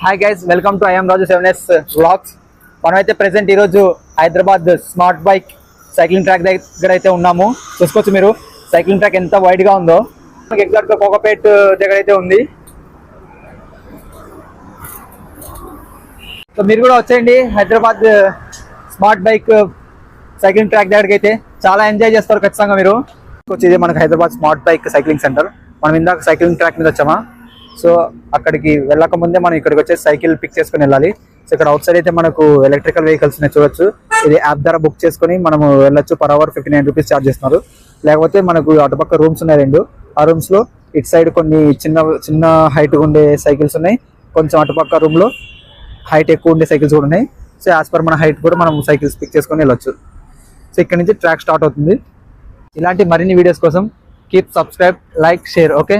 Hi guys, welcome to I'm Raju 7S vlogs. మనమైతే present ఈరోజు Hyderabad smart bike cycling track దగ్గర అయితే ఉన్నాము. చూసుకోవచ్చు మీరు సైక్లింగ్ ట్రాక్ ఎంత వైడ్గా ఉందో. మనకి ఎగ్జాక్ట్గా కోకపేట్ దగ్గర అయితే ఉంది. సో మీరు కూడా వచ్చేయండి Hyderabad smart bike cycling track దగ్గరికి. అయితే చాలా ఎంజాయ్ చేస్తారు ఖచ్చితంగా మీరు. వచ్చేది మనకి Hyderabad smart bike cycling centre. మనం ఇందాక సైక్లింగ్ ట్రాక్ మీద వచ్చామా, సో అక్కడికి వెళ్ళక ముందే మనం ఇక్కడికి వచ్చేసి సైకిల్ పిక్ చేసుకుని వెళ్ళాలి. సో ఇక్కడ అవుట్ సైడ్ అయితే మనకు ఎలక్ట్రికల్ వెహికల్స్ చూడొచ్చు. ఇది యాప్ ద్వారా బుక్ చేసుకుని మనము వెళ్ళొచ్చు. పర్ అవర్ 59 రూపీస్ ఛార్జ్ చేస్తున్నారు. లేకపోతే మనకు అటుపక్క రూమ్స్ ఉన్నాయి రెండు. ఆ రూమ్స్ లో ఇటు సైడ్ కొన్ని చిన్న హైట్ ఉండే సైకిల్స్ ఉన్నాయి, కొంచెం అటుపక్క రూమ్ లో హైట్ ఎక్కువ ఉండే సైకిల్స్ కూడా ఉన్నాయి. సో యాజ్ పర్ మన హైట్ కూడా మనం సైకిల్స్ పిక్ చేసుకుని వెళ్ళొచ్చు. సో ఇక్కడ నుంచి ట్రాక్ స్టార్ట్ అవుతుంది. ఇలాంటి మరిన్ని వీడియోస్ కోసం keep subscribe, like, share. Okay.